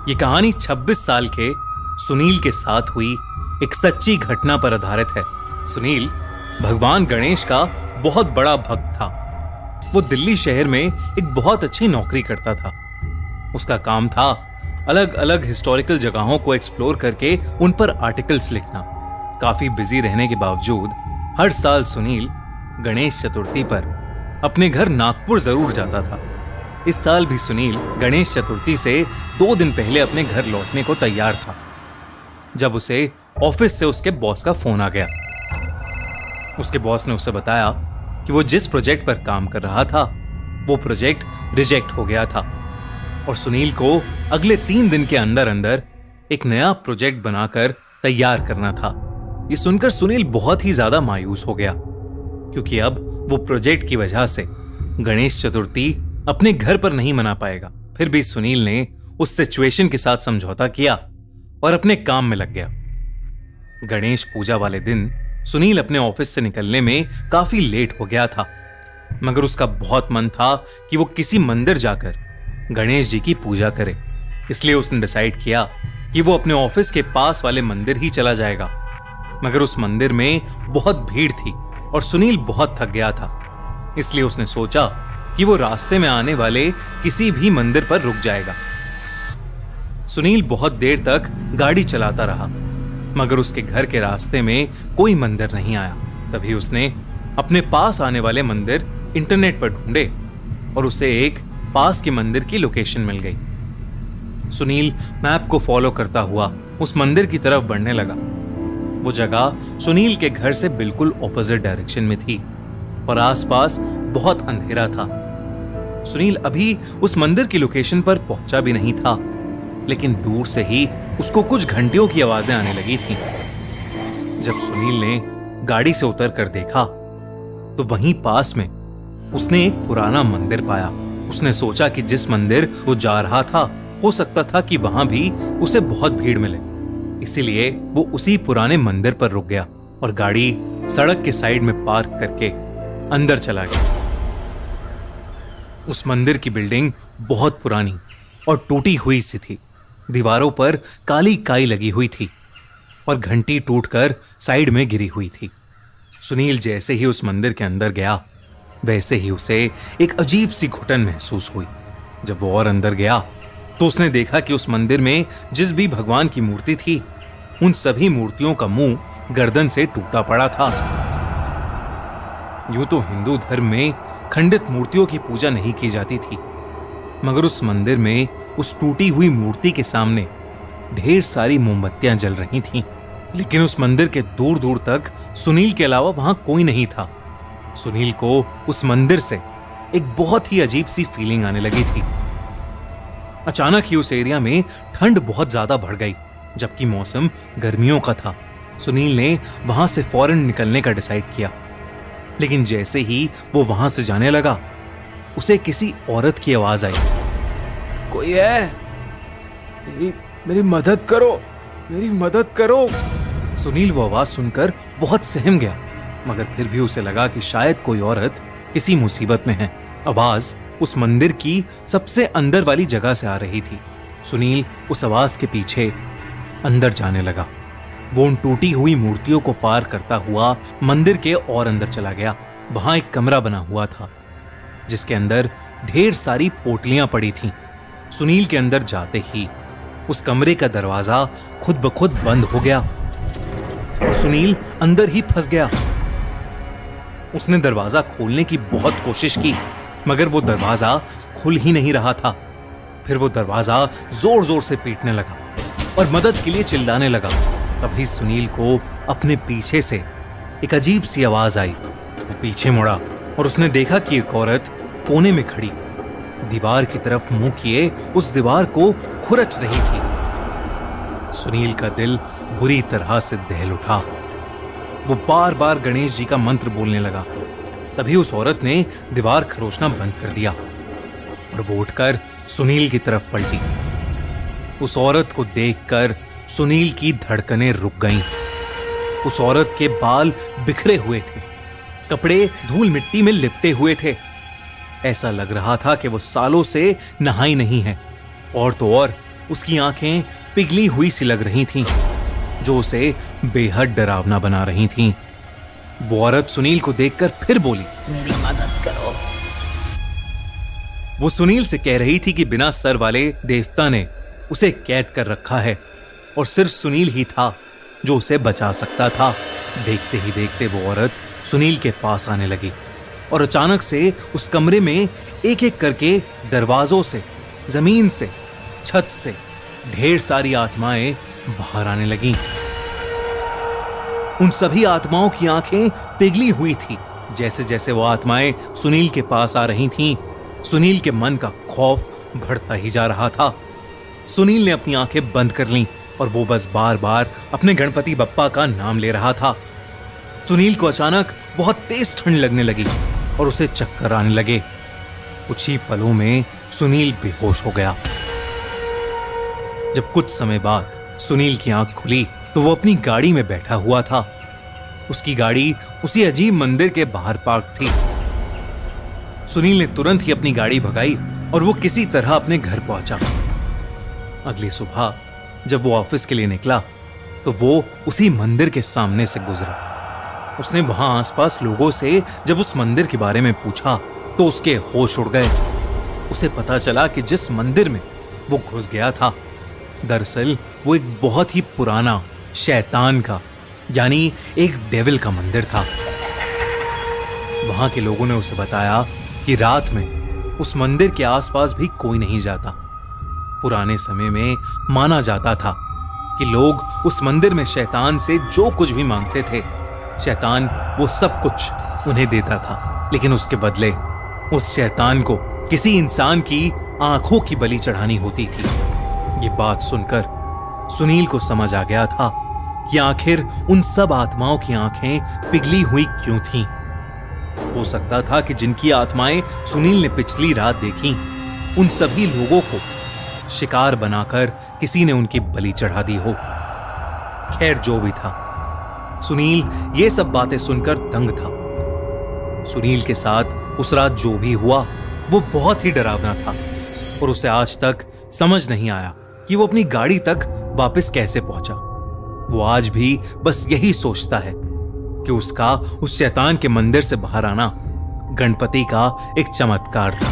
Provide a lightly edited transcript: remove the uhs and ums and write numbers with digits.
ये कहानी 26 साल के सुनील के साथ हुई एक सच्ची घटना पर आधारित है। सुनील भगवान गणेश का बहुत बड़ा भक्त था। वो दिल्ली शहर में एक बहुत अच्छी नौकरी करता था। उसका काम था अलग अलग हिस्टोरिकल जगहों को एक्सप्लोर करके उन पर आर्टिकल्स लिखना। काफी बिजी रहने के बावजूद हर साल सुनील गणेश चतुर्थी पर अपने घर नागपुर जरूर जाता था। इस साल भी सुनील गणेश चतुर्थी से 2 दिन पहले अपने घर लौटने को तैयार था, जब उसे ऑफिस से उसके बॉस का फोन आ गया। उसके बॉस ने उसे बताया कि वो जिस प्रोजेक्ट पर काम कर रहा था वो प्रोजेक्ट रिजेक्ट हो गया था और सुनील को अगले 3 दिन के अंदर अंदर एक नया प्रोजेक्ट बनाकर तैयार करना था। ये सुनकर सुनील बहुत ही ज्यादा मायूस हो गया, क्योंकि अब वो प्रोजेक्ट की वजह से गणेश चतुर्थी अपने घर पर नहीं मना पाएगा। फिर भी सुनील ने उस सिचुएशन के साथ समझौता किया और अपने काम में लग गया। गणेश पूजा वाले दिन सुनील अपने ऑफिस से निकलने में काफी लेट हो गया था, मगर उसका बहुत मन था कि वो किसी मंदिर जाकर गणेश जी की पूजा करे। इसलिए उसने डिसाइड किया कि वो अपने ऑफिस के पास वाले मंदिर ही चला जाएगा। मगर उस मंदिर में बहुत भीड़ थी और सुनील बहुत थक गया था। इसलिए उसने सोचा कि वो रास्ते में आने वाले किसी भी मंदिर पर रुक जाएगा। सुनील बहुत देर तक गाड़ी चलाता रहा, मगर उसके घर के रास्ते में कोई मंदिर नहीं आया। तभी उसने अपने पास आने वाले मंदिर इंटरनेट पर ढूंढे और उसे एक पास के मंदिर की लोकेशन मिल गई। सुनील मैप को फॉलो करता हुआ उस मंदिर की तरफ बढ़ने लगा। वो जगह सुनील के घर से बिल्कुल ऑपोजिट डायरेक्शन में थी और आसपास बहुत अंधेरा था। सुनील अभी उस मंदिर की लोकेशन पर पहुंचा भी नहीं था, लेकिन दूर से ही उसको कुछ घंटियों की आवाजें आने लगी थी। जब सुनील ने गाड़ी से उतर कर देखा तो वहीं पास में उसने एक पुराना मंदिर पाया। उसने सोचा कि जिस मंदिर वो जा रहा था हो सकता था कि वहां भी उसे बहुत भीड़ मिले, इसीलिए वो उसी पुराने मंदिर पर रुक गया और गाड़ी सड़क के साइड में पार्क करके अंदर चला गया। उस मंदिर की बिल्डिंग बहुत पुरानी और टूटी हुई सी थी। दीवारों पर काली काई लगी हुई थी और घंटी टूटकर साइड में गिरी हुई थी। सुनील जैसे ही उस मंदिर के अंदर गया, वैसे ही उसे एक अजीब सी घुटन महसूस हुई। जब वो और अंदर गया तो उसने देखा कि उस मंदिर में जिस भी भगवान की मूर्ति थी, उन सभी मूर्तियों का मुंह गर्दन से टूटा पड़ा था। यूं तो हिंदू धर्म में खंडित मूर्तियों की पूजा नहीं की जाती थी, मगर उस मंदिर में उस टूटी हुई मूर्ति के सामने ढेर सारी मोमबत्तियां जल रही थीं। लेकिन उस मंदिर के दूर दूर तक सुनील के अलावा वहां कोई नहीं था। सुनील को उस मंदिर से एक बहुत ही अजीब सी फीलिंग आने लगी थी। अचानक ही उस एरिया में ठंड बहुत ज्यादा बढ़ गई, जबकि मौसम गर्मियों का था। सुनील ने वहां से फौरन निकलने का डिसाइड किया, लेकिन जैसे ही वो वहां से जाने लगा उसे किसी औरत की आवाज आई। कोई है? मेरी मदद करो, मेरी मदद करो। सुनील वो आवाज सुनकर बहुत सहम गया, मगर फिर भी उसे लगा कि शायद कोई औरत किसी मुसीबत में है। आवाज उस मंदिर की सबसे अंदर वाली जगह से आ रही थी। सुनील उस आवाज के पीछे अंदर जाने लगा। वो उन टूटी हुई मूर्तियों को पार करता हुआ मंदिर के और अंदर चला गया। वहां एक कमरा बना हुआ था जिसके अंदर ढेर सारी पोटलियां पड़ी थीं। सुनील के अंदर जाते ही उस कमरे का दरवाजा खुद ब खुद बंद हो गया और सुनील अंदर ही फंस गया। उसने दरवाजा खोलने की बहुत कोशिश की, मगर वो दरवाजा खुल ही नहीं रहा था। फिर वो दरवाजा जोर जोर से पीटने लगा और मदद के लिए चिल्लाने लगा। तभी सुनील को अपने पीछे से एक अजीब सी आवाज आई। वो पीछे मुड़ा और उसने देखा कि एक औरत कोने में खड़ी दीवार की तरफ मुंह किए उस दीवार को खुरच रही थी। सुनील का दिल बुरी तरह से दहल उठा। वो बार बार गणेश जी का मंत्र बोलने लगा। तभी उस औरत ने दीवार खरोचना बंद कर दिया और वो उठकर सुनील की तरफ पलटी। उस औरत को देखकर सुनील की धड़कनें रुक गईं। उस औरत के बाल बिखरे हुए थे, कपड़े धूल मिट्टी में लिपटे हुए थे। ऐसा लग रहा था कि वो सालों से नहाई नहीं है। और तो और उसकी आंखें पिघली हुई सी लग रही थीं, जो उसे बेहद डरावना बना रही थीं। वो औरत सुनील को देखकर फिर बोली, मेरी मदद करो। वो सुनील से कह रही थी कि बिना सर वाले देवता ने उसे कैद कर रखा है और सिर्फ सुनील ही था जो उसे बचा सकता था। देखते ही देखते वो औरत सुनील के पास आने लगी और अचानक से उस कमरे में एक एक करके दरवाजों से, जमीन से, छत से ढेर सारी आत्माएं बाहर आने लगीं। उन सभी आत्माओं की आंखें पिघली हुई थी। जैसे जैसे वो आत्माएं सुनील के पास आ रही थीं, सुनील के मन का खौफ बढ़ता ही जा रहा था। सुनील ने अपनी आंखें बंद कर लीं और वो बस बार बार अपने गणपति बप्पा का नाम ले रहा था। सुनील को अचानक बहुत तेज ठंड लगने लगी और उसे चक्कर आने लगे। कुछ ही पलों में सुनील बेहोश हो गया। जब कुछ समय बाद सुनील की आंख खुली तो वो अपनी गाड़ी में बैठा हुआ था। उसकी गाड़ी उसी अजीब मंदिर के बाहर पार्क थी। सुनील ने तुरंत ही अपनी गाड़ी भगाई और वो किसी तरह अपने घर पहुंचा। अगली सुबह जब वो ऑफिस के लिए निकला तो वो उसी मंदिर के सामने से गुजरा। उसने वहां आसपास लोगों से जब उस मंदिर के बारे में पूछा तो उसके होश उड़ गए। उसे पता चला कि जिस मंदिर में वो घुस गया था, दरअसल वो एक बहुत ही पुराना शैतान का, यानी एक डेविल का मंदिर था। वहां के लोगों ने उसे बताया कि रात में उस मंदिर के आसपास भी कोई नहीं जाता। पुराने समय में माना जाता था कि लोग उस मंदिर में शैतान से जो कुछ भी मांगते थे, शैतान वो सब कुछ उन्हें देता था, लेकिन उसके बदले उस शैतान को किसी इंसान की आंखों की बलि चढ़ानी होती थी। ये बात सुनकर सुनील को समझ आ गया था कि आखिर उन सब आत्माओं की आंखें पिघली हुई क्यों थीं। हो सकता था कि जिनकी आत्माएं सुनील ने पिछली रात देखी, उन सभी लोगों को शिकार बनाकर किसी ने उनकी बलि चढ़ा दी हो। खैर जो भी था, सुनील ये सब बातें सुनकर दंग था। सुनील के साथ उस रात जो भी हुआ वो बहुत ही डरावना था और उसे आज तक समझ नहीं आया कि वो अपनी गाड़ी तक वापस कैसे पहुंचा। वो आज भी बस यही सोचता है कि उसका उस शैतान के मंदिर से बाहर आना गणपति का एक चमत्कार था।